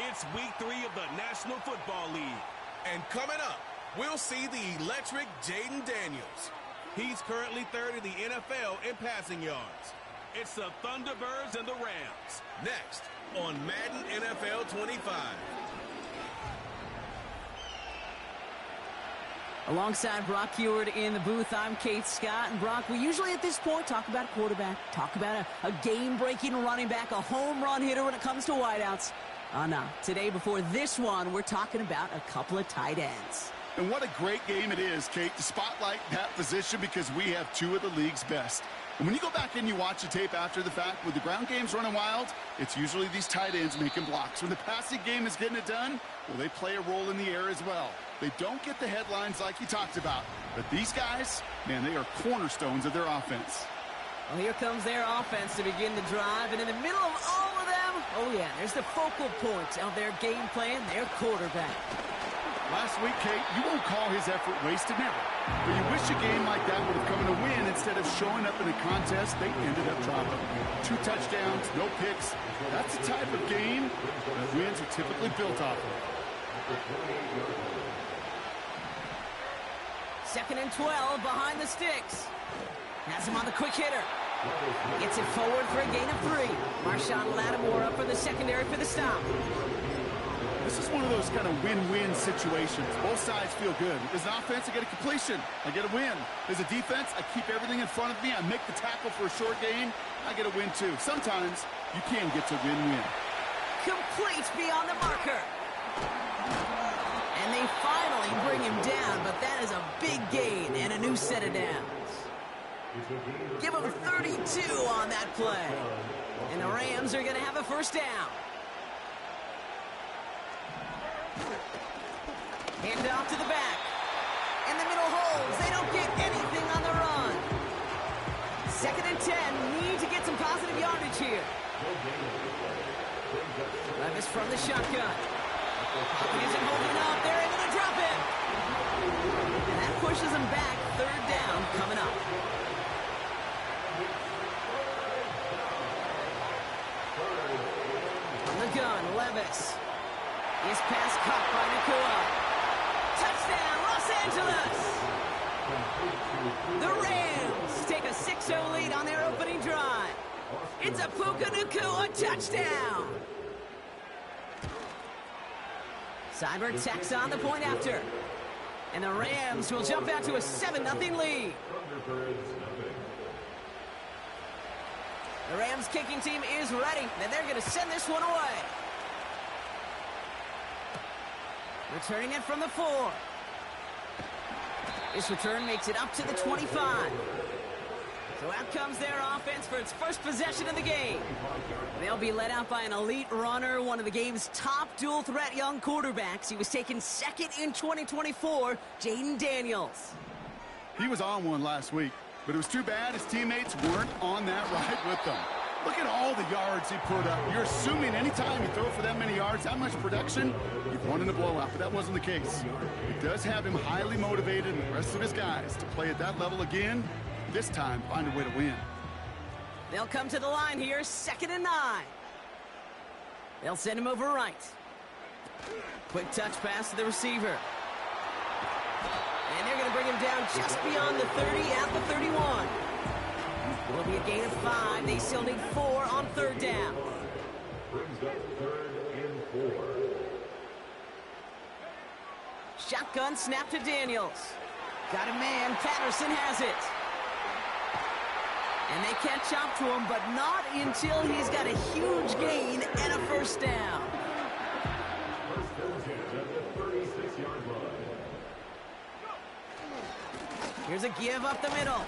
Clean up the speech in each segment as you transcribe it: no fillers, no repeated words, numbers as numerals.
It's week 3 of the National Football League. And coming up, we'll see the electric Jaden Daniels. He's currently 3rd in the NFL in passing yards. It's the Thunderbirds and the Rams. Next on Madden NFL 25. Alongside Brock Heward in the booth, I'm Kate Scott. And Brock, we usually at this point talk about a quarterback, talk about a game-breaking running back, a home run hitter when it comes to wideouts. No. Today, before this one, we're talking about a couple of tight ends. And what a great game it is, Kate, to spotlight that position because we have two of the league's best. And when you go back and you watch the tape after the fact, with the ground games running wild, it's usually these tight ends making blocks. When the passing game is getting it done, well, they play a role in the air as well. They don't get the headlines like you talked about. But these guys, man, they are cornerstones of their offense. Well, here comes their offense to begin the drive. And in the middle of all of them, oh yeah, there's the focal point of their game plan, their quarterback. Last week, Kate, you won't call his effort wasted, never. But you wish a game like that would have come in a win instead of showing up in a contest they ended up dropping. 2 touchdowns, no picks. That's the type of game that wins are typically built off of. 2nd and 12 behind the sticks. Has him on the quick hitter. Gets it forward for a gain of 3. Marshawn Lattimore up for the secondary for the stop. This is one of those kind of win-win situations. Both sides feel good. As an offense, I get a completion. I get a win. As a defense, I keep everything in front of me. I make the tackle for a short gain. I get a win, too. Sometimes, you can get to win-win. Complete beyond the marker. And they finally bring him down, but that is a big gain and a new set of downs. Give him 32 on that play. And the Rams are going to have a first down. Hand off to the back. In the middle holes. They don't get anything on the run. 2nd and 10. Need to get some positive yardage here. Levis from the shotgun. Pocket isn't holding up. They're able to drop it. And that pushes them back. 3rd down coming up. On the gun, Levis. His pass caught by Nakua. Touchdown, Los Angeles! The Rams take a 6-0 lead on their opening drive. It's a Puka Nakua touchdown! Seibert tacks on the point after. And the Rams will jump out to a 7-0 lead. The Rams kicking team is ready, and they're going to send this one away. Returning it from the 4. This return makes it up to the 25. So out comes their offense for its first possession of the game. They'll be led out by an elite runner, one of the game's top dual-threat young quarterbacks. He was taken 2nd in 2024, Jaden Daniels. He was on one last week, but it was too bad his teammates weren't on that ride with them. Look at all the yards he put up. You're assuming anytime you throw for that many yards, that much production, you've won in a blowout, but that wasn't the case. It does have him highly motivated and the rest of his guys to play at that level again, this time find a way to win. They'll come to the line here, 2nd and 9. They'll send him over right. Quick touch pass to the receiver. And they're going to bring him down just beyond the 30 at the 31. Will be a gain of 5. They still need 4 on 3rd down. Brings up 3rd and 4. Shotgun snap to Daniels. Got a man. Patterson has it. And they catch up to him, but not until he's got a huge gain and a first down. First and 10 at the 36-yard line. Here's a give up the middle.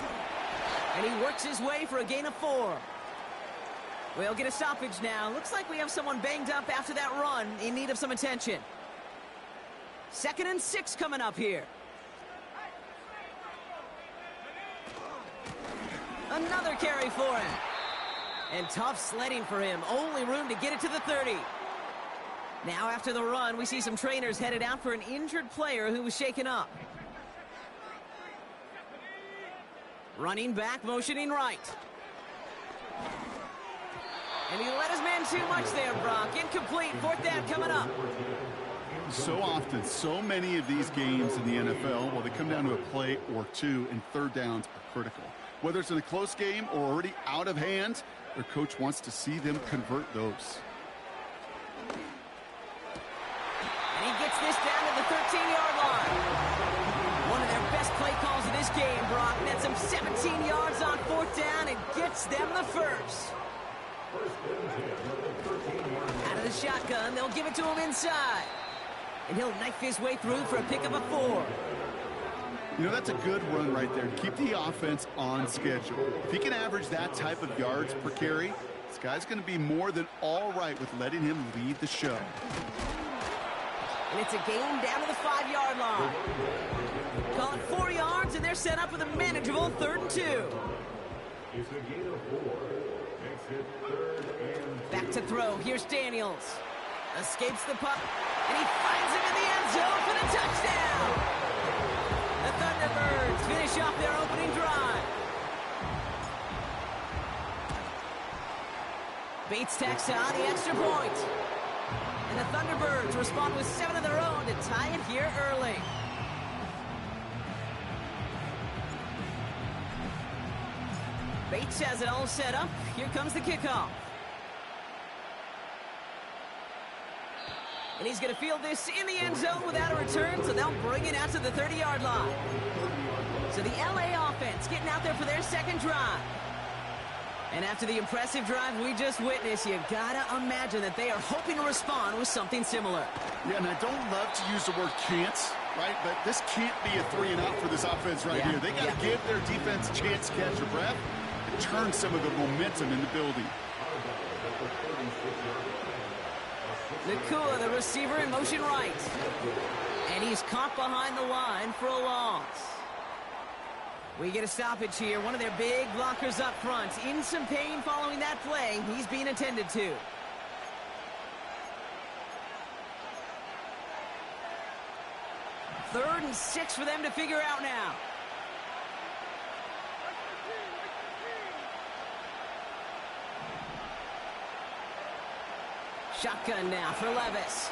And he works his way for a gain of 4. We'll get a stoppage now. Looks like we have someone banged up after that run in need of some attention. 2nd and 6 coming up here. Another carry for him. And tough sledding for him. Only room to get it to the 30. Now after the run, we see some trainers headed out for an injured player who was shaken up. Running back, motioning right. And he let his man too much there, Brock. Incomplete. Fourth down coming up. So often, so many of these games in the NFL, well, they come down to a play or two, and third downs are critical. Whether it's in a close game or already out of hand, their coach wants to see them convert those. And he gets this down to the 13-yard line. One of their best play calls of this game, Brock. Nets them 17 yards on fourth down and gets them the first. Out of the shotgun, they'll give it to him inside. And he'll knife his way through for a pickup of 4. You know, that's a good run right there. Keep the offense on schedule. If he can average that type of yards per carry, this guy's going to be more than all right with letting him lead the show. And it's a gain down to the 5-yard line. Call it 4 yards, and they're set up with a manageable 3rd and 2. It's a gain of 4. Makes it 3rd and 2. Back to throw. Here's Daniels. Escapes the puck, and he finds him in the end zone for the touchdown. The Thunderbirds finish off their opening drive. Bates tacks on the extra point. And the Thunderbirds respond with 7 of their own to tie it here early. Bates has it all set up. Here comes the kickoff. And he's going to field this in the end zone without a return, so they'll bring it out to the 30-yard line. So the LA offense getting out there for their second drive. And after the impressive drive we just witnessed, you got to imagine that they are hoping to respond with something similar. Yeah, and I don't love to use the word can't, right? But this can't be a 3 and out for this offense right here. They got to give their defense a chance to catch a breath and turn some of the momentum in the building. Nakua, the receiver, in motion right. And he's caught behind the line for a loss. We get a stoppage here. One of their big blockers up front. In some pain following that play. He's being attended to. Third and 6 for them to figure out now. Shotgun now for Levis.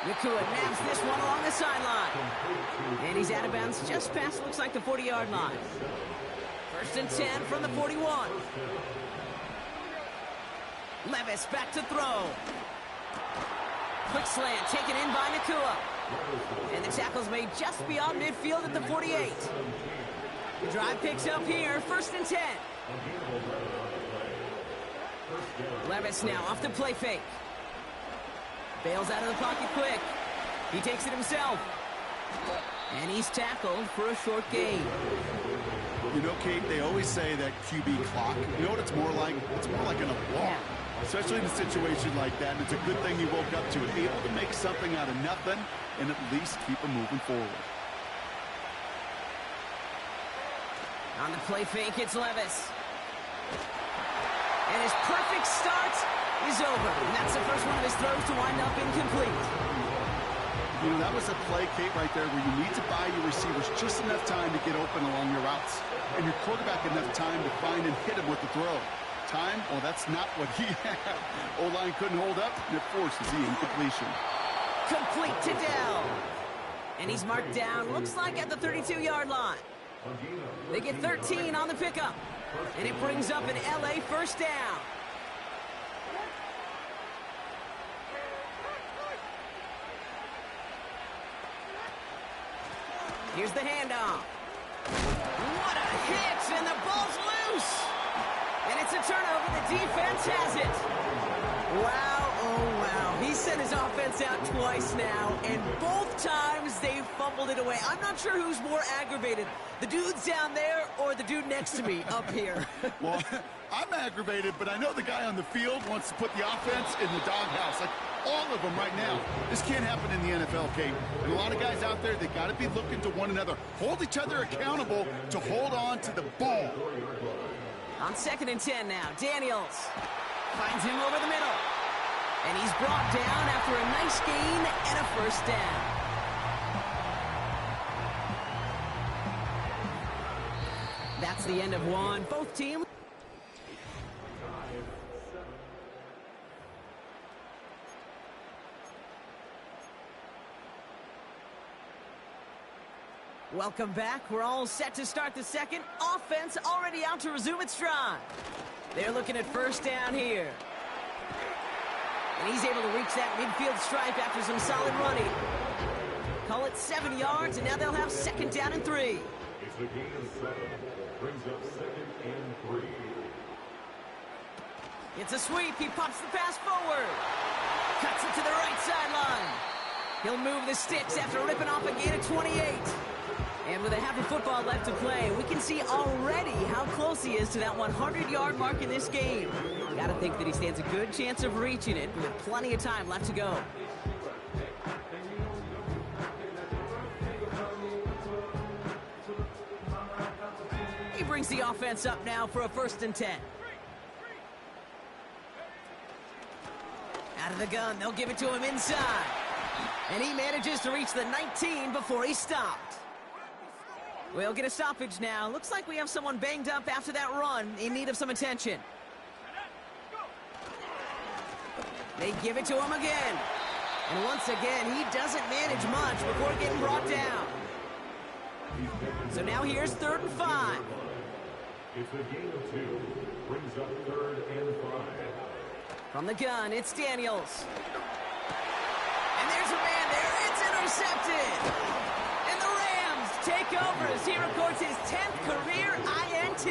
Nakua nabs this one along the sideline. And he's out of bounds just past, looks like, the 40-yard line. 1st and 10 from the 41. Levis back to throw. Quick slant taken in by Nakua. And the tackle's made just beyond midfield at the 48. The drive picks up here, 1st and 10. Levis now off the play fake. Bails out of the pocket quick. He takes it himself. And he's tackled for a short gain. You know, Kate, they always say that QB clock. You know what it's more like? It's more like an alarm. Especially in a situation like that. And it's a good thing he woke up to it. Able to make something out of nothing and at least keep him moving forward. On the play fake, it's Levis. And his perfect start is over. And that's the first one of his throws to wind up incomplete. You know, that was a play, Kate, right there where you need to buy your receivers just enough time to get open along your routes. And your quarterback enough time to find and hit him with the throw. Time? Well, that's not what he had. O-line couldn't hold up, and it forces the incompletion. Complete to Dell. And he's marked down, looks like at the 32-yard line. They get 13 on the pickup. And it brings up an LA first down. Here's the handoff. What a hit, and the ball's loose. And it's a turnover. The defense has it. Wow, oh wow. He sent his offense out twice now, and both times they fumbled it away. I'm not sure who's more aggravated, the dudes down there or the dude next to me up here. Well, I'm aggravated, but I know the guy on the field wants to put the offense in the doghouse. Like all of them right now. This can't happen in the NFL, Kate. And a lot of guys out there, they got to be looking to one another. Hold each other accountable to hold on to the ball. On 2nd and 10 now, Daniels finds him over the middle. And he's brought down after a nice gain and a first down. That's the end of one. Both teams. Welcome back. We're all set to start the second. Offense already out to resume its drive. They're looking at first down here. And he's able to reach that midfield stripe after some solid running. Call it 7 yards, and now they'll have second down and 3. It's a gain of 7. Brings up second and 3. It's a sweep. He pops the pass forward. Cuts it to the right sideline. He'll move the sticks after ripping off a gain of 28. And with a half of football left to play, we can see already how close he is to that 100-yard mark in this game. Gotta think that he stands a good chance of reaching it with plenty of time left to go. He brings the offense up now for a 1st and 10. Out of the gun, they'll give it to him inside. And he manages to reach the 19 before he stopped. We'll get a stoppage now. Looks like we have someone banged up after that run in need of some attention. They give it to him again. And once again, he doesn't manage much before getting brought down. So now here's 3rd and 5. It's a gain of 2. Brings up 3rd and 5. From the gun, it's Daniels. And there's a man there. It's intercepted. And the Rams take over as he records his 10th career INT.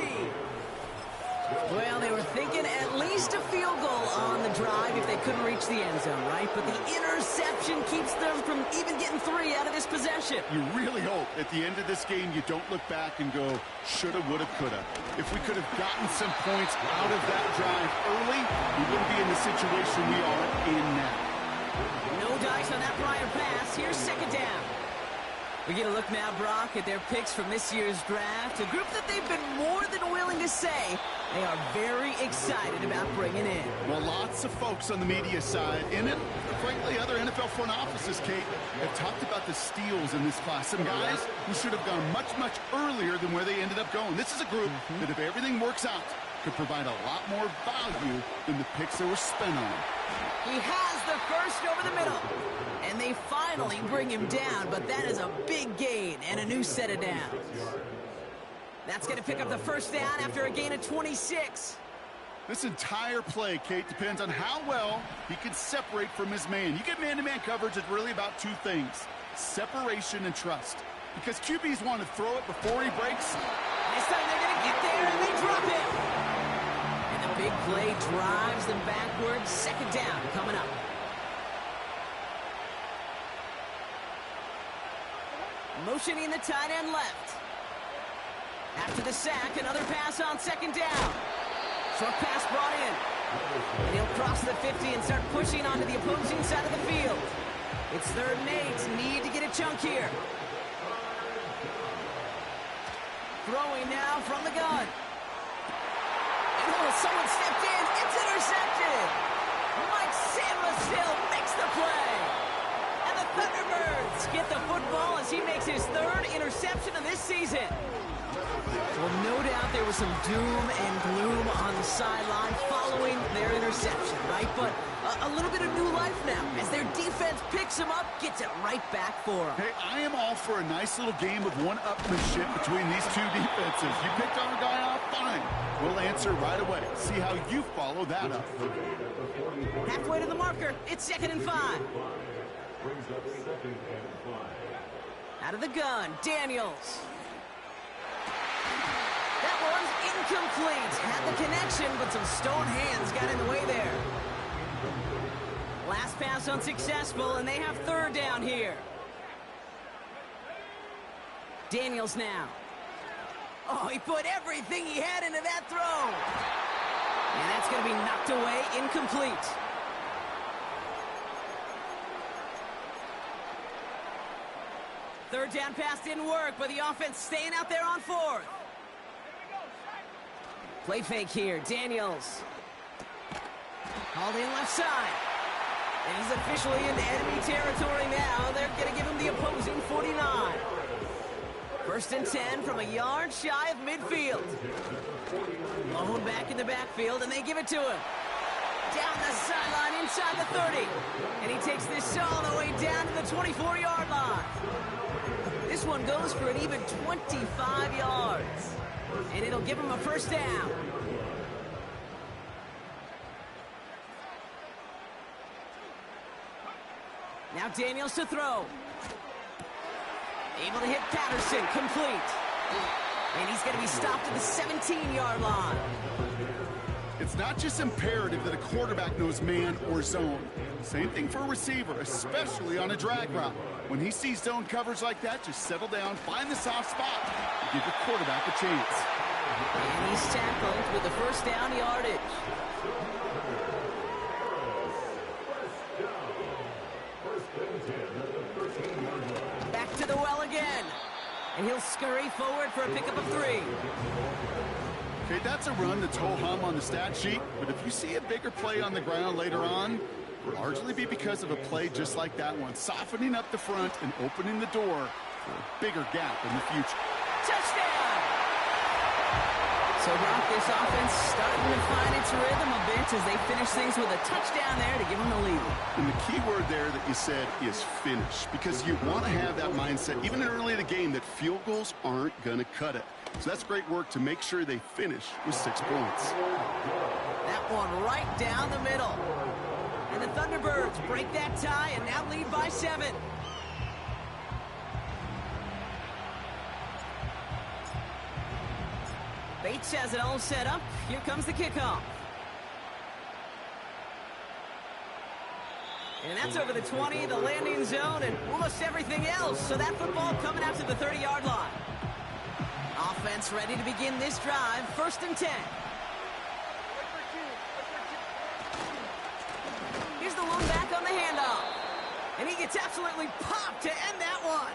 Well, they were thinking at least a field goal on the drive if they couldn't reach the end zone, right? But the interception keeps them from even getting 3 out of this possession. You really hope at the end of this game you don't look back and go, shoulda, woulda, coulda. If we could have gotten some points out of that drive early, we wouldn't be in the situation we are in now. No dice on that prior pass. Here's 2nd down. We get a look now, Brock, at their picks from this year's draft. A group that they've been more than willing to say they are very excited about bringing in. Well, lots of folks on the media side, and frankly, other NFL front offices, Kate, have talked about the steals in this class. Some guys who should have gone much, much earlier than where they ended up going. This is a group that, if everything works out, could provide a lot more value than the picks that were spent on. He has the first over the middle. And they finally bring him down, but that is a big gain and a new set of downs. That's going to pick up the 1st down after a gain of 26. This entire play, Kate, depends on how well he can separate from his man. You get man-to-man coverage, it's really about 2 things: separation and trust. Because QBs want to throw it before he breaks. This time they're going to get there, and they drop him. And the big play drives them backwards. 2nd down coming up. Motioning the tight end left. After the sack, another pass on 2nd down. Short pass brought in. And he'll cross the 50 and start pushing onto the opposing side of the field. It's 3rd and 8. Need to get a chunk here. Throwing now from the gun. And someone stepped in. It's intercepted. Mike Sandler still makes the play. And the Thunderbirds get the football as he makes his 3rd interception of this season. Well, no doubt there was some doom and gloom on the sideline following their interception, right? But a little bit of new life now as their defense picks him up, gets it right back for him. Hey, I am all for a nice little game of one-upmanship between these 2 defenses. You picked on a guy off, fine. We'll answer right away. See how you follow that up. Halfway to the marker, it's 2nd and 5. Brings up 2nd and 5. Out of the gun, Daniels. That one's incomplete. Had the connection, but some stone hands got in the way there. Last pass unsuccessful, and they have 3rd down here. Daniels now. Oh, he put everything he had into that throw. And that's going to be knocked away, incomplete. Third down pass didn't work, but the offense staying out there on 4th. Play fake here, Daniels. Called in left side. And he's officially in enemy territory now. They're going to give him the opposing 49. 1st and 10 from a yard shy of midfield. Lone back in the backfield, and they give it to him. Down the sideline inside the 30. And he takes this all the way down to the 24-yard line. This one goes for an even 25 yards. And it'll give him a first down. Now Daniels to throw. Able to hit Patterson, complete. And he's going to be stopped at the 17-yard line. It's not just imperative that a quarterback knows man or zone. Same thing for a receiver, especially on a drag route. When he sees zone coverage like that, just settle down, find the soft spot, and give your quarterback a chance. And he's tackled with the first down yardage. Back to the well again. And he'll scurry forward for a pickup of 3. Okay, that's a run that's ho-hum on the stat sheet, but if you see a bigger play on the ground later on, it will largely be because of a play just like that one, softening up the front and opening the door for a bigger gap in the future. Touchdown! So, Brock, this offense starting to find its rhythm a bit as they finish things with a touchdown there to give them the lead. And the key word there that you said is finish, because you want to have that mindset, even early in the game, that field goals aren't going to cut it. So that's great work to make sure they finish with 6 points. That one right down the middle. And the Thunderbirds break that tie and now lead by 7. Bates has it all set up. Here comes the kickoff. And that's over the 20, the landing zone, and almost everything else. So that football coming out to the 30-yard line. Offense ready to begin this drive. 1st and 10. Here's the lone back on the handoff. And he gets absolutely popped to end that one.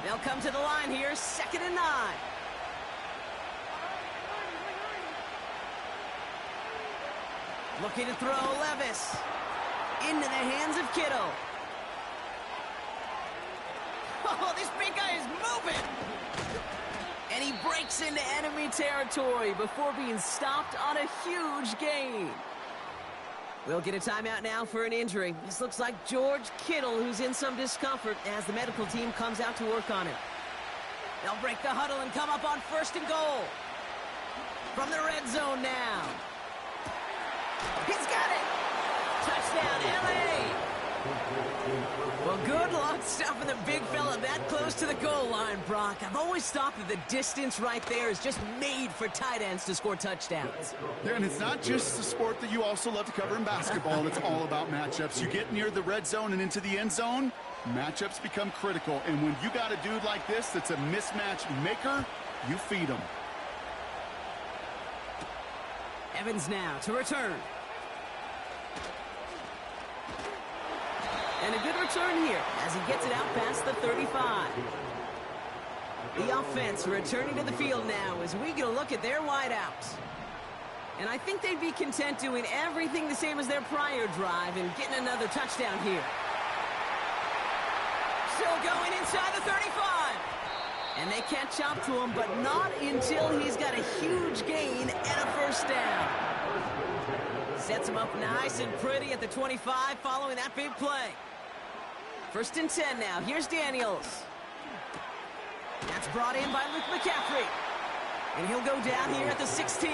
They'll come to the line here. 2nd and 9. Looking to throw Levis. Into the hands of Kittle. Oh, this big guy is moving. And he breaks into enemy territory before being stopped on a huge gain. We'll get a timeout now for an injury. This looks like George Kittle, who's in some discomfort as the medical team comes out to work on him. They'll break the huddle and come up on 1st and goal. From the red zone now. He's got it. Touchdown, L.A. Well, good luck stopping the big fella that close to the goal line, Brock. I've always thought that the distance right there is just made for tight ends to score touchdowns. Yeah, and it's not just the sport that you also love to cover in basketball. It's all about matchups. You get near the red zone and into the end zone, matchups become critical. And when you got a dude like this that's a mismatch maker, you feed him. Evans now to return. And a good return here as he gets it out past the 35. The offense returning to the field now as we get a look at their wideouts. And I think they'd be content doing everything the same as their prior drive and getting another touchdown here. Still going inside the 35. And they catch up to him, but not until he's got a huge gain and a first down. Sets him up nice and pretty at the 25 following that big play. 1st and 10 now. Here's Daniels. That's brought in by Luke McCaffrey. And he'll go down here at the 16.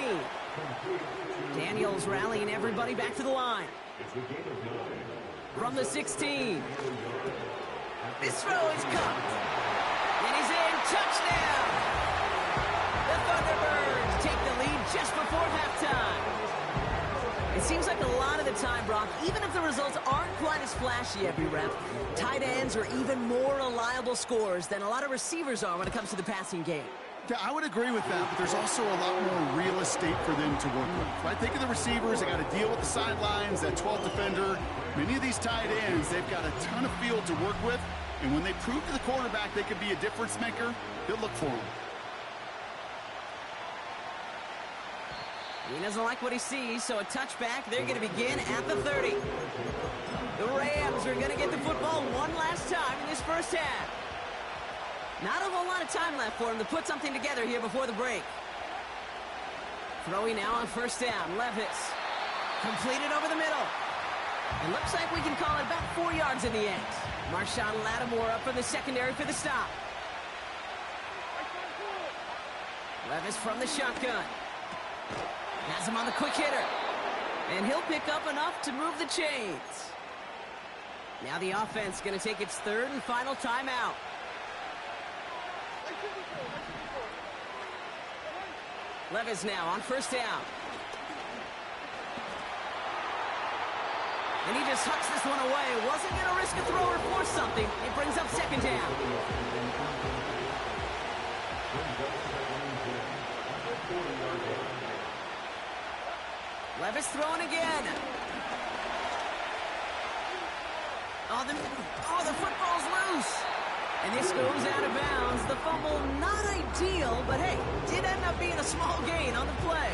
Daniels rallying everybody back to the line. From the 16. This throw is caught. And he's in. Touchdown! The Thunderbirds take the lead just before halftime. It seems like a lot of the time, Brock, even if the results aren't quite as flashy every rep, tight ends are even more reliable scorers than a lot of receivers are when it comes to the passing game. Yeah, I would agree with that, but there's also a lot more real estate for them to work with. Right? Think of the receivers. They got to deal with the sidelines, that 12th defender. Many of these tight ends, they've got a ton of field to work with, and when they prove to the quarterback they could be a difference maker, they'll look for him. He doesn't like what he sees, so a touchback. They're going to begin at the 30. The Rams are going to get the football one last time in this first half. Not a whole lot of time left for him to put something together here before the break. Throwing now on 1st down. Levis Completed over the middle. It looks like we can call it about 4 yards in the end. Marshawn Lattimore up for the secondary for the stop. Levis from the shotgun. Has him on the quick hitter. And he'll pick up enough to move the chains. Now the offense going to take its third and final timeout. Levis now on first down. And he just hucks this one away. Wasn't going to risk a throw or force something. It brings up second down. Levis throwing again. Oh, the football's loose. And this goes out of bounds. The fumble, not ideal, but hey, did end up being a small gain on the play.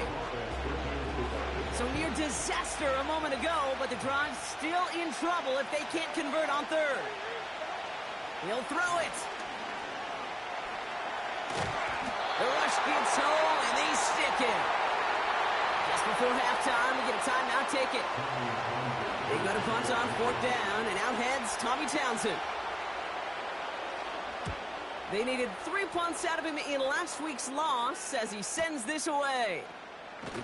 So near disaster a moment ago, but the drive's still in trouble if they can't convert on third. He'll throw it. The rush gets home, and they stick it. Just before halftime, we get a timeout ticket. They go to punt on fourth down, and out heads Tommy Townsend. They needed 3 punts out of him in last week's loss as he sends this away.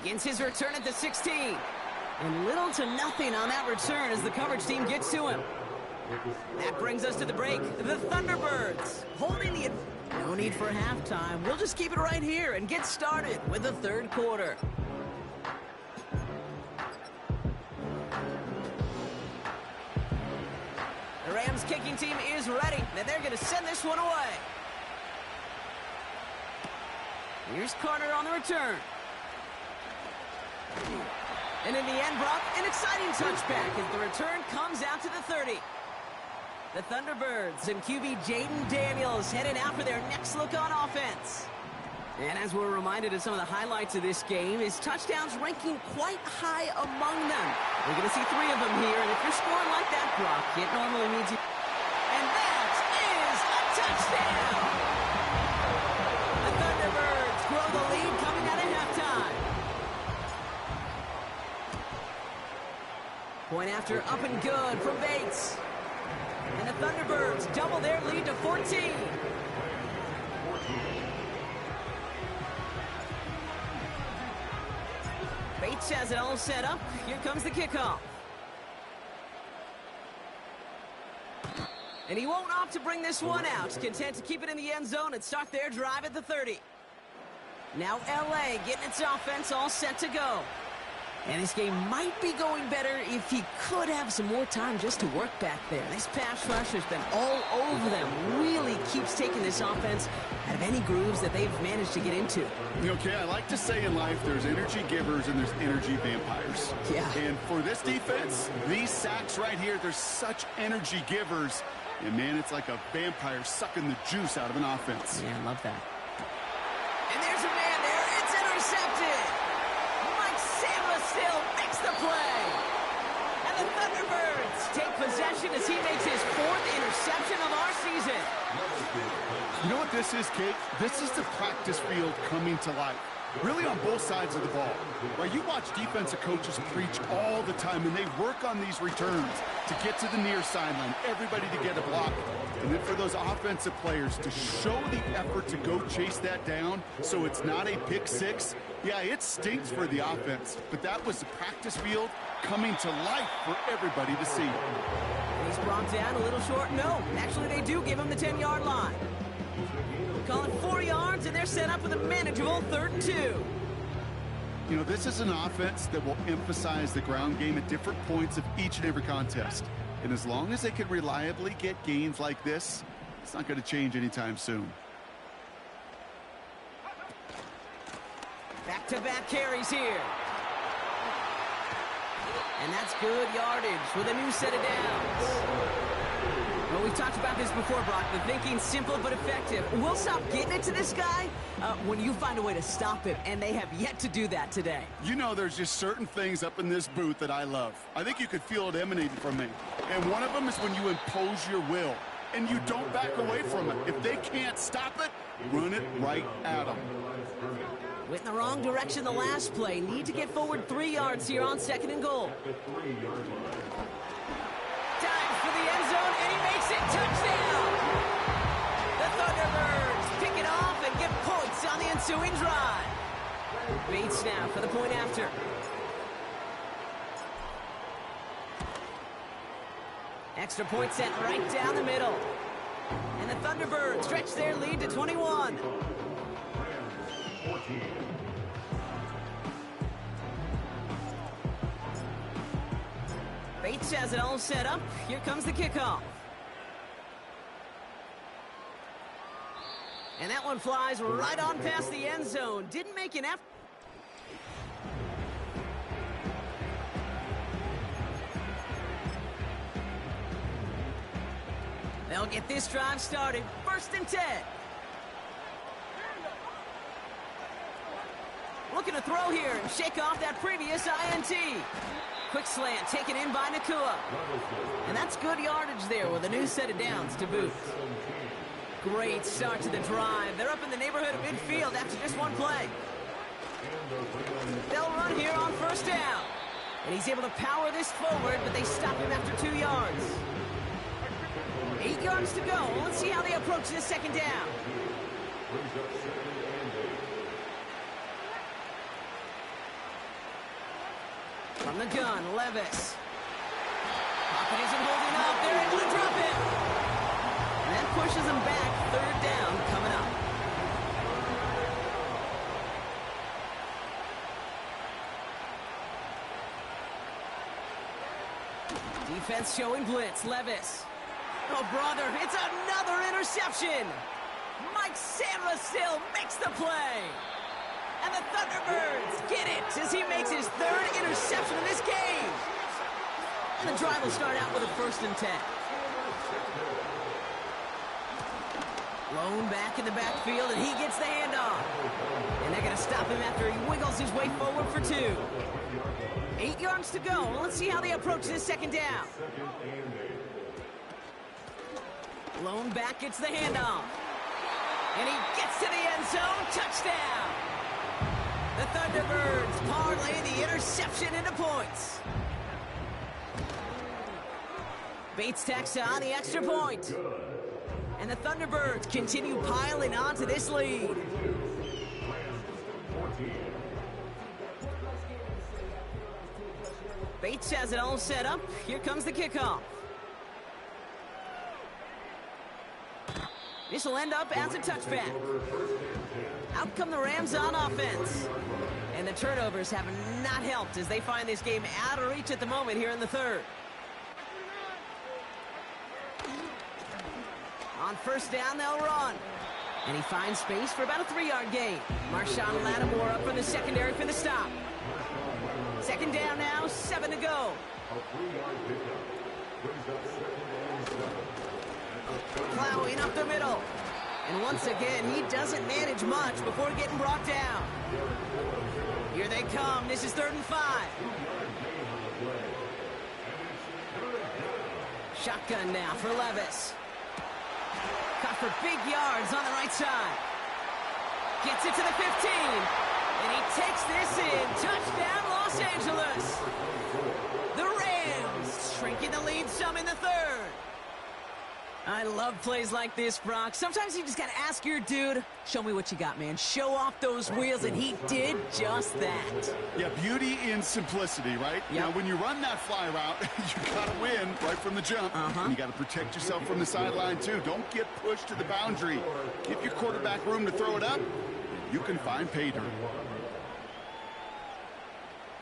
Begins his return at the 16. And little to nothing on that return as the coverage team gets to him. That brings us to the break. The Thunderbirds holding the... No need for halftime. We'll just keep it right here and get started with the third quarter. The Rams kicking team is ready, and they're going to send this one away. Here's Carter on the return. And in the end, Brock, an exciting touchback as the return comes out to the 30. The Thunderbirds and QB Jaden Daniels headed out for their next look on offense. And as we're reminded of some of the highlights of this game, his touchdowns ranking quite high among them. We're going to see 3 of them here, and if you're scoring like that, Brock, it normally means you... And that is a touchdown! The Thunderbirds grow the lead coming out of halftime. Point after up and good from Bates. And the Thunderbirds double their lead to 14. Bates has it all set up. Here comes the kickoff. And he won't opt to bring this one out. Content to keep it in the end zone and start their drive at the 30. Now LA getting its offense all set to go. And this game might be going better if he could have some more time just to work back there. This pass rush has been all over them. Really keeps taking this offense out of any grooves that they've managed to get into. Okay, I like to say in life there's energy givers and there's energy vampires. Yeah. And for this defense, these sacks right here, they're such energy givers. And man, it's like a vampire sucking the juice out of an offense. Yeah, I love that. And there's a man there. It's intercepted. Still makes the play. And the Thunderbirds take possession as he makes his 4th interception of our season. You know what this is, Kate? This is the practice field coming to life. Really on both sides of the ball. Right, you watch defensive coaches preach all the time, and they work on these returns to get to the near sideline, everybody to get a block. And then for those offensive players to show the effort to go chase that down so it's not a pick six. Yeah, it stinks for the offense, but that was the practice field coming to life for everybody to see. He's brought down a little short. No, actually they do give him the 10-yard line. Call it 4 yards, and they're set up with a manageable 3rd and 2. You know, this is an offense that will emphasize the ground game at different points of each and every contest. And as long as they can reliably get gains like this, it's not going to change anytime soon. Back-to-back carries here. And that's good yardage with a new set of downs. Well, we've talked about this before, Brock. The thinking's simple but effective. We'll stop getting it to this guy when you find a way to stop him, and they have yet to do that today. You know, there's just certain things up in this booth that I love. I think you could feel it emanating from me. And one of them is when you impose your will, and you don't back away from it. If they can't stop it, Run it right at them. Went in the wrong direction the last play. Need to get forward 3 yards here on 2nd and goal. Time for the end zone, and he makes it. Touchdown! The Thunderbirds pick it off and get points on the ensuing drive. Bates now for the point after. Extra point set right down the middle. And the Thunderbirds stretch their lead to 21. Bates has it all set up. Here comes the kickoff. And that one flies right on past the end zone. Didn't make an effort. They'll get this drive started. 1st and 10. Looking to throw here and shake off that previous INT. Quick slant taken in by Nakua. And that's good yardage there with a new set of downs to boot. Great start to the drive. They're up in the neighborhood of midfield after just one play. They'll run here on 1st down. And he's able to power this forward, but they stop him after 2 yards. 8 yards to go. Let's see how they approach this 2nd down. From the gun, Levis. Pocket isn't holding up. They're able to drop it. And that pushes them back. 3rd down coming up. Defense showing blitz. Levis. Oh, brother, it's another interception. Mike Sandra still makes the play. And the Thunderbirds get it as he makes his 3rd interception of this game. And the drive will start out with a 1st and 10. Lone back in the backfield, and he gets the handoff. And they're going to stop him after he wiggles his way forward for 2. 8 yards to go. Let's see how they approach this 2nd down. Lone back gets the handoff. And he gets to the end zone. Touchdown! The Thunderbirds parlay the interception into points. Bates tacks on the extra point. And the Thunderbirds continue piling onto this lead. Bates has it all set up. Here comes the kickoff. This will end up as a touchback. Out come the Rams on offense. And the turnovers have not helped as they find this game out of reach at the moment here in the 3rd. On 1st down, they'll run. And he finds space for about a 3-yard gain. Marshawn Lattimore up from the secondary for the stop. 2nd down now, 7 to go. Plowing up the middle. And once again, he doesn't manage much before getting brought down. Here they come. This is 3rd and 5. Shotgun now for Levis. Caught for big yards on the right side. Gets it to the 15. And he takes this in. Touchdown, Los Angeles. The Rams shrinking the lead some in the 3rd. I love plays like this, Brock. Sometimes you just got to ask your dude, show me what you got, man. Show off those wheels, and he did just that. Yeah, beauty in simplicity, right? Yep. Now, when you run that fly route, you got to win right from the jump. And you got to protect yourself from the sideline, too. Don't get pushed to the boundary. Give your quarterback room to throw it up. You can find pay dirt.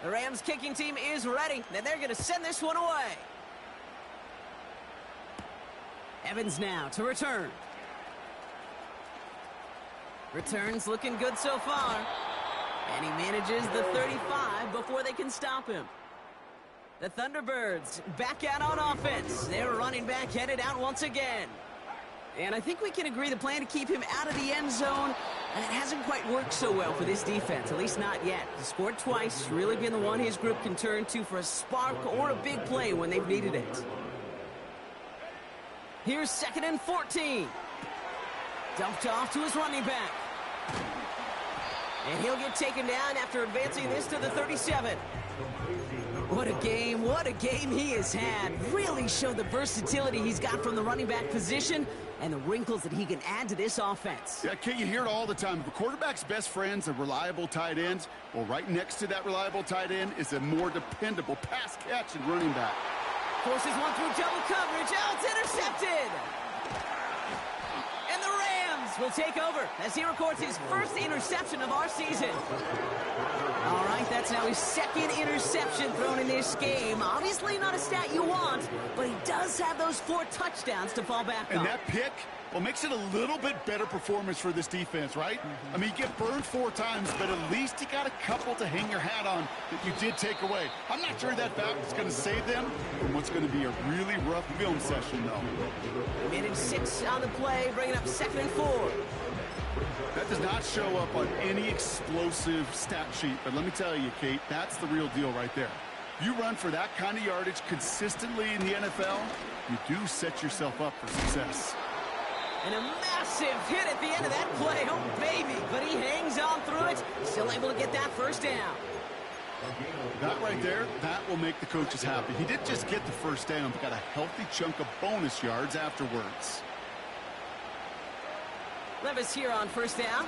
The Rams kicking team is ready. Then they're going to send this one away. Evans now to return. Returns looking good so far. And he manages the 35 before they can stop him. The Thunderbirds back out on offense. Their running back headed out once again. And I think we can agree the plan to keep him out of the end zone, and it hasn't quite worked so well for this defense, at least not yet. He scored twice, really been the one his group can turn to for a spark or a big play when they've needed it. Here's 2nd and 14. Dumped off to his running back. And he'll get taken down after advancing this to the 37. What a game he has had. Really showed the versatility he's got from the running back position and the wrinkles that he can add to this offense. Yeah, Kate, you hear it all the time. If a quarterback's best friend's a reliable tight end, well, right next to that reliable tight end is a more dependable pass-catching running back. Forces one through double coverage. Oh, it's intercepted! And the Rams will take over as he records his first interception of our season. All right, that's now his second interception thrown in this game. Obviously not a stat you want, but he does have those 4 touchdowns to fall back on. And that pick, well, makes it a little bit better performance for this defense, right? I mean, you get burned 4 times, but at least you got a couple to hang your hat on that you did take away. I'm not sure that fact is going to save them from what's going to be a really rough film session, though. Minute 6 on the play, bringing up 2nd and 4. That does not show up on any explosive stat sheet, but let me tell you, Kate, that's the real deal right there. You run for that kind of yardage consistently in the NFL, you do set yourself up for success. And a massive hit at the end of that play. Oh, baby. But he hangs on through it. Still able to get that first down. That right there, that will make the coaches happy. He didn't just get the first down, but got a healthy chunk of bonus yards afterwards. Levis here on first down.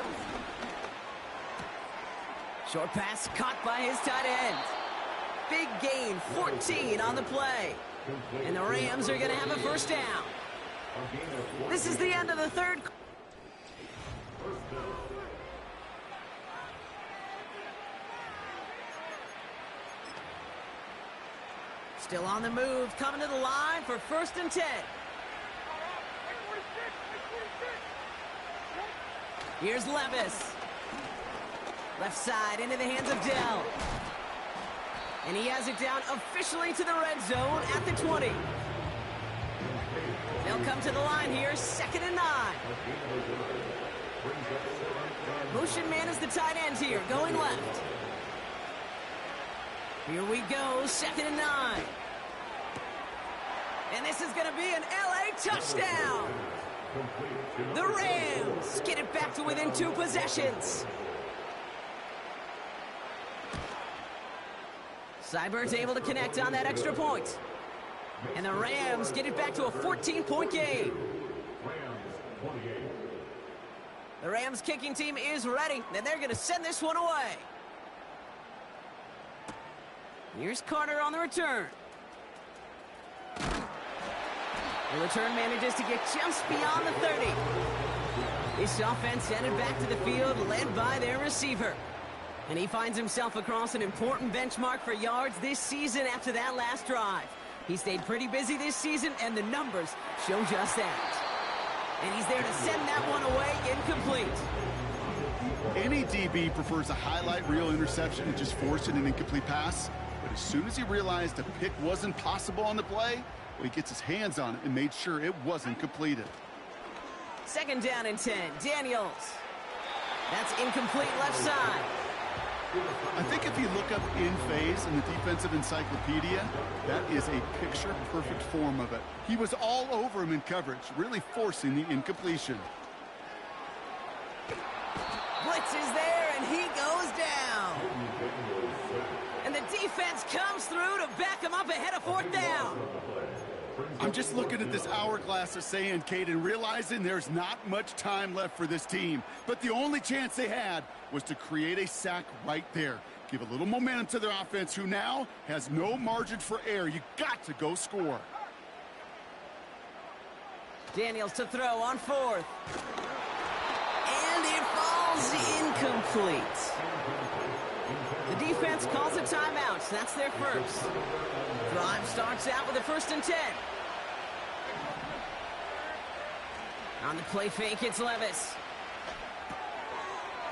Short pass caught by his tight end. Big gain, 14 on the play. And the Rams are going to have a first down. This is the end of the third. Still on the move, coming to the line for 1st and 10. Here's Levis. Left side into the hands of Dell. And he has it down officially to the red zone at the 20. They'll come to the line here, 2nd and 9. Motion man is the tight end here, going left. Here we go, 2nd and 9. And this is going to be an LA touchdown. The Rams get it back to within 2 possessions. Seibert's able to connect on that extra point. And the Rams get it back to a 14-point game. The Rams kicking team is ready, and they're going to send this one away. Here's Carter on the return. The return manages to get just beyond the 30. This offense headed back to the field, led by their receiver. And he finds himself across an important benchmark for yards this season after that last drive. He stayed pretty busy this season, and the numbers show just that. And he's there to send that one away incomplete. Any DB prefers a highlight reel interception and just forcing an incomplete pass. But as soon as he realized a pick wasn't possible on the play, well, he gets his hands on it and made sure it wasn't completed. 2nd down and 10. Daniels. That's incomplete left side. I think if you look up in phase in the defensive encyclopedia, that is a picture-perfect form of it. He was all over him in coverage, really forcing the incompletion. Blitz is there, and he goes down. And the defense comes through to back him up ahead of 4th down. I'm just looking at this hourglass of sand, Kate, and realizing there's not much time left for this team. But the only chance they had was to create a sack right there. Give a little momentum to their offense, who now has no margin for error. You got to go score. Daniels to throw on 4th. And it falls incomplete. The defense calls a timeout. That's their first. Drive starts out with a 1st and 10. On the play fake, it's Levis.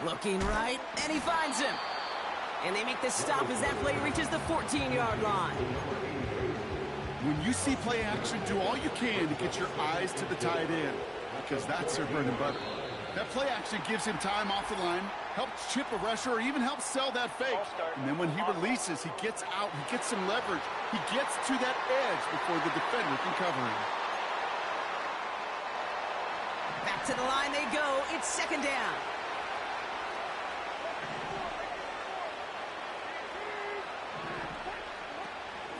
Looking right, and he finds him. And they make the stop as that play reaches the 14-yard line. When you see play action, do all you can to get your eyes to the tight end, because that's their bread and butter. That play action gives him time off the line, helps chip a rusher, or even helps sell that fake. And then when he releases, he gets out, he gets some leverage. He gets to that edge before the defender can cover him. Back To the line they go. It's second down.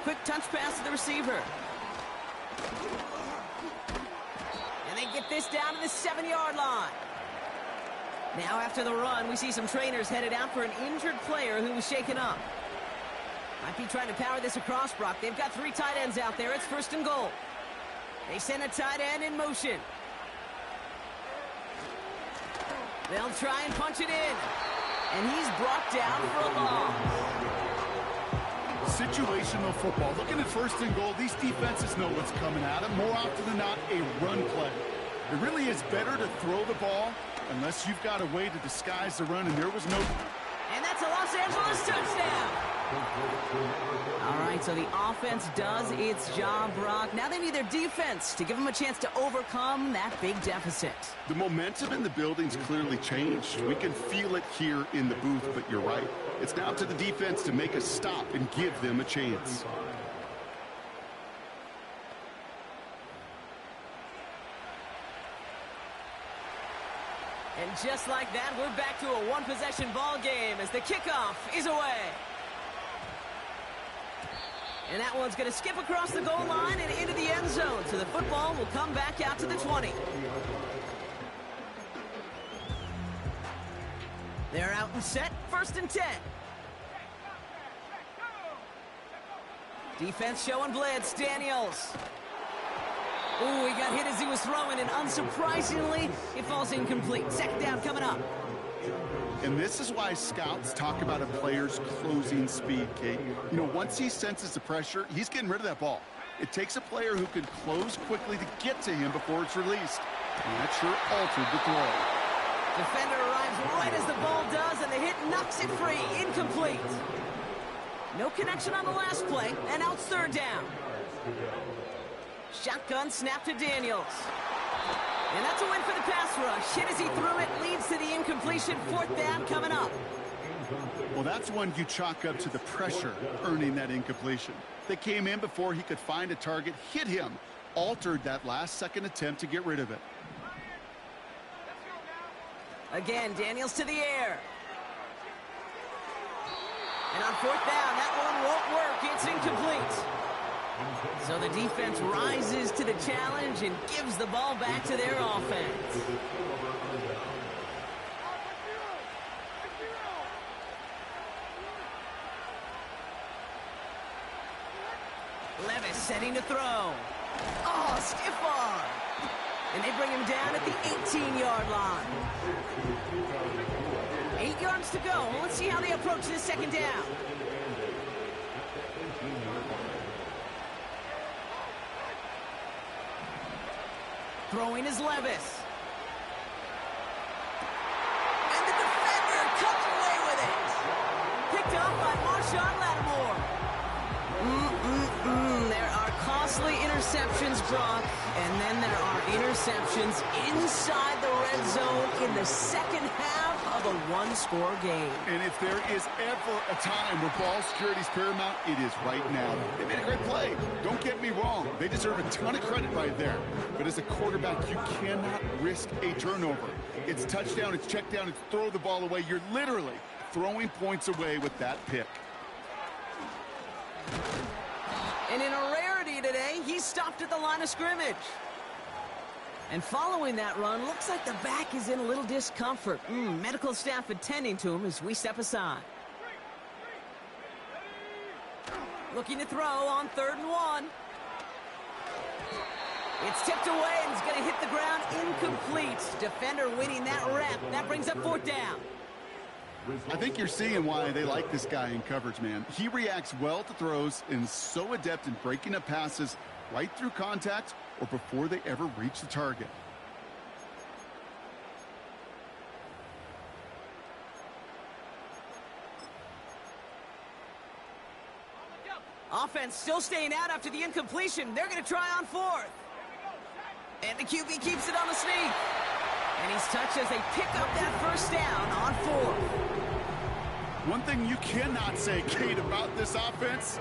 Quick touch pass to the receiver. And they get this down to the 7-yard line. Now after the run, we see some trainers headed out for an injured player who was shaken up. Might be trying to power this across, Brock. They've got 3 tight ends out there. It's first and goal. They send a tight end in motion. They'll try and punch it in. And he's brought down for a loss. Situational football. Looking at first and goal, these defenses know what's coming at them. More often than not, a run play. It really is better to throw the ball unless you've got a way to disguise the run, and there was no... And that's a Los Angeles touchdown. All right, so the offense does its job, Brock. Now they need their defense to give them a chance to overcome that big deficit. The momentum in the building's clearly changed. We can feel it here in the booth, but you're right. It's now to the defense to make a stop and give them a chance. And just like that, we're back to a one-possession ball game as the kickoff is away. And that one's going to skip across the goal line and into the end zone. So the football will come back out to the 20. They're out and set, first and 10. Defense showing blitz, Daniels. Ooh, he got hit as he was throwing, and unsurprisingly, it falls incomplete. Second down coming up. And this is why scouts talk about a player's closing speed, Kate. You know, once he senses the pressure, he's getting rid of that ball. It takes a player who can close quickly to get to him before it's released. And that sure altered the throw. Defender arrives right as the ball does, and the hit knocks it free. Incomplete. No connection on the last play, and now it's third down. Shotgun snap to Daniels. And that's a win for the pass rush. Hit as he threw it, leads to the incompletion. Fourth down coming up. Well, that's one you chalk up to the pressure earning that incompletion. They came in before he could find a target, hit him, altered that last-second attempt to get rid of it. Again, Daniels to the air. And on fourth down, that one won't work. It's incomplete. So the defense rises to the challenge and gives the ball back to their offense. Levis setting to throw. Oh, stiff arm. And they bring him down at the 18-yard line. 8 yards to go. Well, let's see how they approach this second down. Throwing is Levis. And the defender comes away with it. Picked up by Marshawn Lattimore. There are costly interceptions, Brock. And then there are interceptions inside the red zone in the second half of a one-score game. And if there is ever a time where ball security is paramount, it is right now. They made a great play. Don't get me wrong. They deserve a ton of credit right there. But as a quarterback, you cannot risk a turnover. It's touchdown, it's check down, it's throw the ball away. You're literally throwing points away with that pick. And in a rarity today, he stopped at the line of scrimmage. And following that run, looks like the back is in a little discomfort. Medical staff attending to him as we step aside. Looking to throw on 3rd and 1. It's tipped away and it's going to hit the ground incomplete. Defender winning that rep. That brings up 4th down. I think you're seeing why they like this guy in coverage, man. He reacts well to throws and is so adept in breaking up passes right through contact or before they ever reach the target. Offense still staying out after the incompletion. They're going to try on 4th. And the QB keeps it on the sneak. And he's touched as they pick up that first down on 4th. One thing you cannot say, Kate, about this offense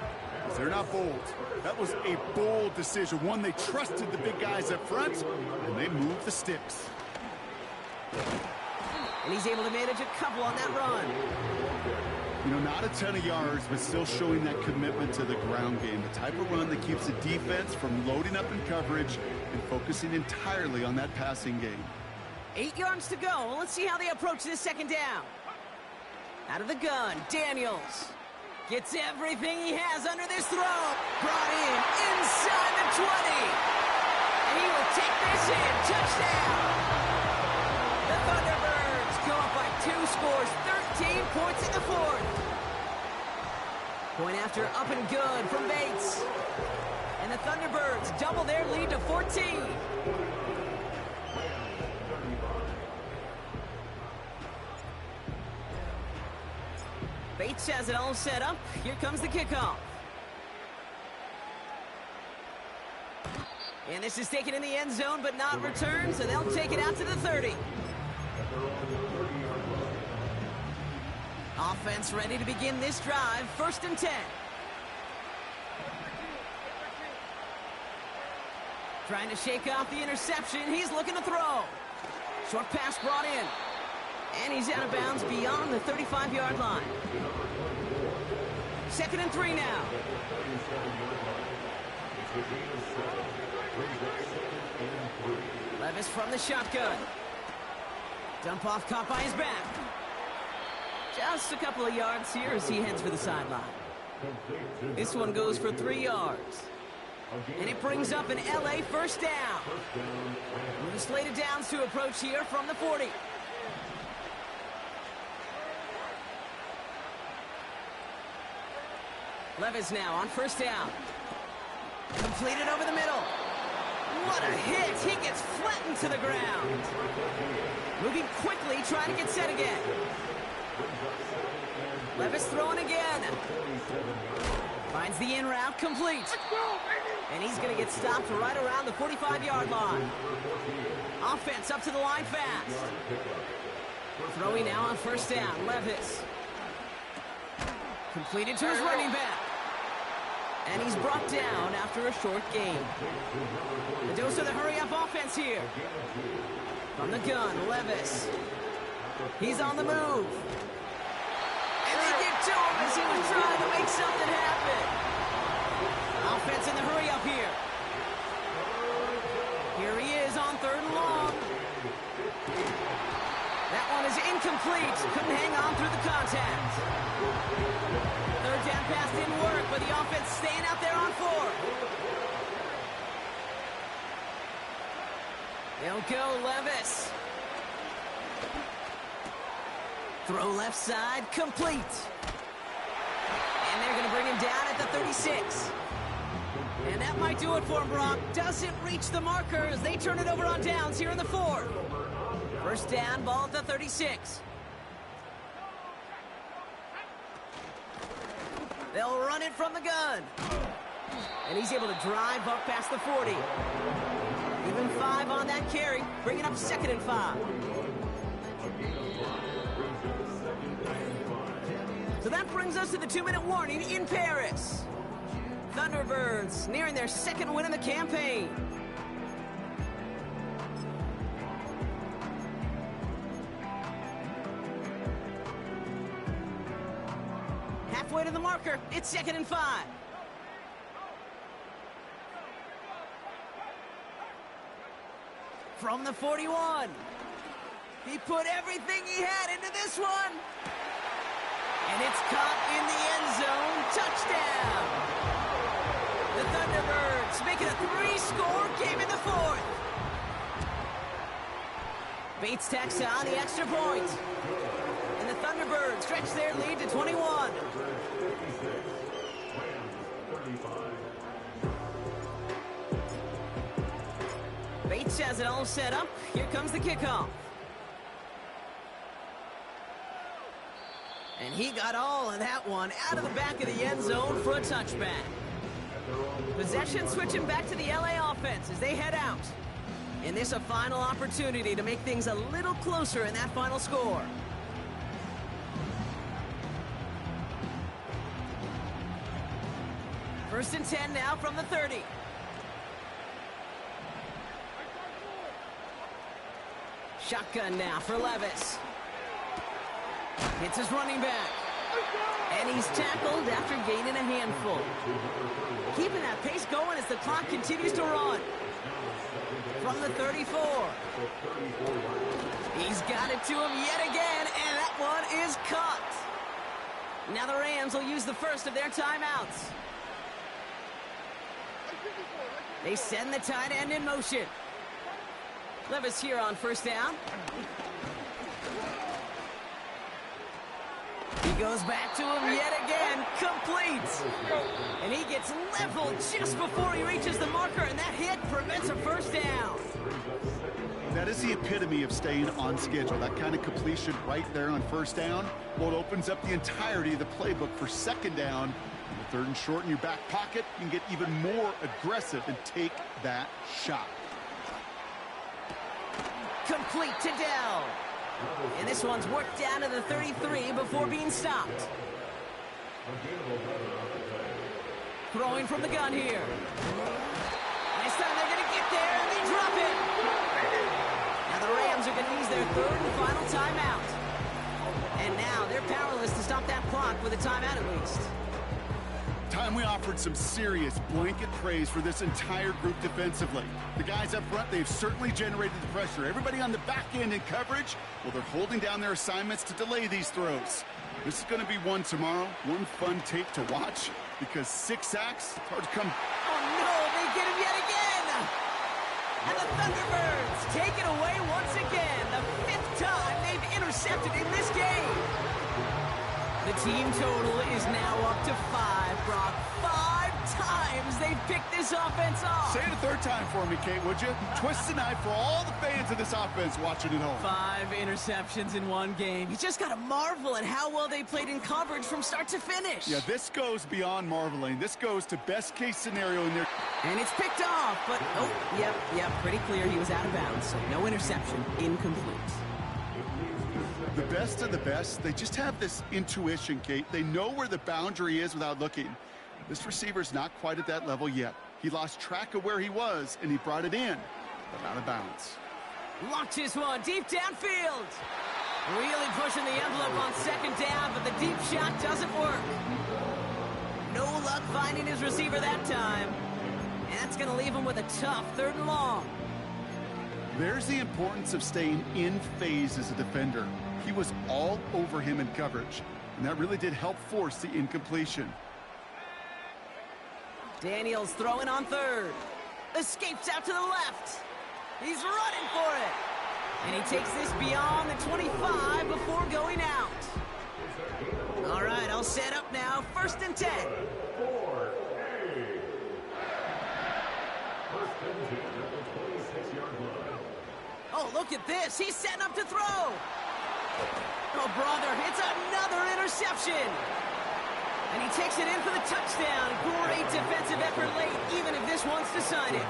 is they're not bold. That was a bold decision. One, they trusted the big guys up front, and they moved the sticks. And he's able to manage a couple on that run. You know, not a ton of yards, but still showing that commitment to the ground game. The type of run that keeps the defense from loading up in coverage and focusing entirely on that passing game. 8 yards to go. Let's see how they approach this second down. Out of the gun, Daniels. Gets everything he has under this throw. Brought in inside the 20. And he will take this in. Touchdown. The Thunderbirds go up by 2 scores, 13 points in the fourth. Point after up and good from Bates. And the Thunderbirds double their lead to 14. Bates has it all set up. Here comes the kickoff. And this is taken in the end zone, but not returned, so they'll take it out to the 30. Offense ready to begin this drive. 1st and 10. Trying to shake off the interception. He's looking to throw. Short pass brought in. And he's out of bounds beyond the 35-yard line. 2nd and 3 now. Levis from the shotgun. Dump off caught by his back. Just a couple of yards here as he heads for the sideline. This one goes for 3 yards. And it brings up an LA first down. New slated downs to approach here from the 40. Levis now on 1st down. Completed over the middle. What a hit! He gets flattened to the ground. Moving quickly, trying to get set again. Levis throwing again. Finds the in route, complete. And he's going to get stopped right around the 45-yard line. Offense up to the line fast. Throwing now on 1st down, Levis. Completed to his running back. And he's brought down after a short gain. The dose of the hurry-up offense here. From the gun, Levis. He's on the move. And they get to him as he was trying to make something happen. Offense in the hurry-up here. Here he is on 3rd and long. That one is incomplete. Couldn't hang on through the contact. 3rd down pass didn't work, but the offense staying out there on 4. They'll go Levis. Throw left side, complete. And they're going to bring him down at the 36. And that might do it for him, Brock. Doesn't reach the marker as they turn it over on downs here in the 4th. 1st down, ball at the 36. They'll run it from the gun. And he's able to drive up past the 40. Even 5 on that carry, bringing up 2nd and 5. So that brings us to the 2-minute warning in Paris. Thunderbirds nearing their 2nd win in the campaign. Halfway to the marker, it's 2nd and 5. From the 41. He put everything he had into this one. And it's caught in the end zone. Touchdown. The Thunderbirds making a 3-score game in the 4th. Bates tacks on the extra point. And the Thunderbirds stretch their lead to 21. Bates has it all set up. Here comes the kickoff. And he got all of that one out of the back of the end zone for a touchback. Possession switching back to the LA offense as they head out. And this a final opportunity to make things a little closer in that final score. First and 10 now from the 30. Shotgun now for Levis. Hits his running back. And he's tackled after gaining a handful. Keeping that pace going as the clock continues to run. From the 34. He's got it to him yet again, and that one is cut. Now the Rams will use the first of their timeouts. They send the tight end in motion. Levis here on first down. He goes back to him yet again, complete. And he gets leveled just before he reaches the marker, and that hit prevents a first down. That is the epitome of staying on schedule. That kind of completion right there on first down. Well, it opens up the entirety of the playbook for second down. On the third and short in your back pocket, you can get even more aggressive and take that shot. Complete to Dell. And this one's worked down to the 33 before being stopped. Throwing from the gun here. This time they're going to get there, and they drop it. Now the Rams are going to use their third and final timeout. And now they're powerless to stop that clock with a timeout at least. Time we offered some serious blanket praise for this entire group defensively. The guys up front, they've certainly generated the pressure. Everybody on the back end in coverage, well, they're holding down their assignments to delay these throws. This is going to be one tomorrow, one fun tape to watch, because 6 sacks, it's hard to come. Oh no, they get him yet again! And the Thunderbirds take it away once again, the 5th time they've intercepted in this game. The team total is now up to 5, Brock. 5 times they've picked this offense off. Say it a third time for me, Kate, would you? Twist the knife for all the fans of this offense watching at home. 5 interceptions in one game. You just got to marvel at how well they played in coverage from start to finish. Yeah, this goes beyond marveling. This goes to best case scenario in their... And it's picked off, but, oh, yep, pretty clear he was out of bounds. So no interception, incomplete. The best of the best, they just have this intuition, Kate. They know where the boundary is without looking. This receiver's not quite at that level yet. He lost track of where he was, and he brought it in, but out of bounds. Launches one deep downfield. Really pushing the envelope on second down, but the deep shot doesn't work. No luck finding his receiver that time. And that's going to leave him with a tough 3rd and long. There's the importance of staying in phase as a defender. He was all over him in coverage, and that really did help force the incompletion. Daniels throwing on 3rd. Escapes out to the left. He's running for it. And he takes this beyond the 25 before going out. All right, I'll set up now. 1st and 10. Oh, look at this. He's setting up to throw. Oh, brother, it's another interception. And he takes it in for the touchdown. Great defensive effort late, even if this one's decided.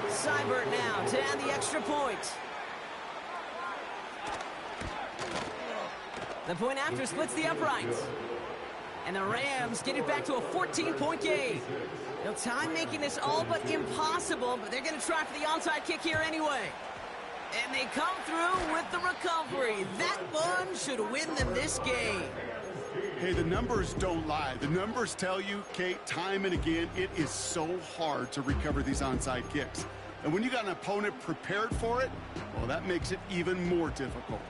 Seibert now to add the extra point. The point after splits the uprights. And the Rams get it back to a 14-point game. No time making this all but impossible, but they're going to try for the onside kick here anyway. And they come through with the recovery. That one should win them this game. Hey, the numbers don't lie. The numbers tell you, Kate, time and again, it is so hard to recover these onside kicks. And when you got an opponent prepared for it, well, that makes it even more difficult.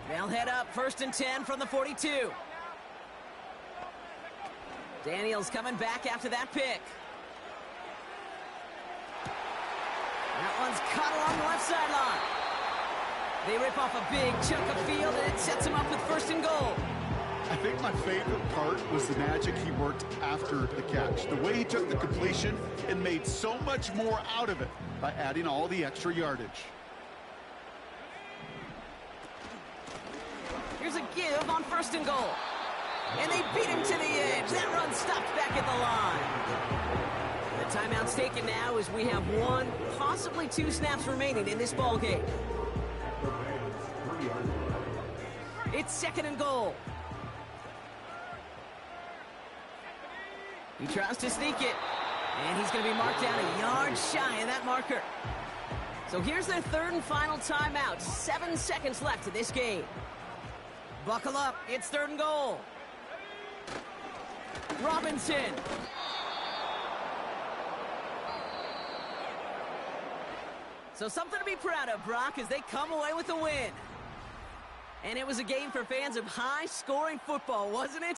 They'll head up 1st and 10 from the 42. Daniels coming back after that pick. That one's caught along the left sideline. They rip off a big chunk of field, and it sets him up with 1st and goal. I think my favorite part was the magic he worked after the catch. The way he took the completion and made so much more out of it by adding all the extra yardage. Here's a give on 1st and goal. And they beat him to the edge. That run stopped back at the line. The timeout's taken now as we have 1, possibly 2 snaps remaining in this ball game. It's 2nd and goal. He tries to sneak it, and he's going to be marked down a yard shy of that marker. So here's their third and final timeout. 7 seconds left in this game. Buckle up. It's 3rd and goal. Robinson. So something to be proud of, Brock, as they come away with a win. And it was a game for fans of high-scoring football, wasn't it?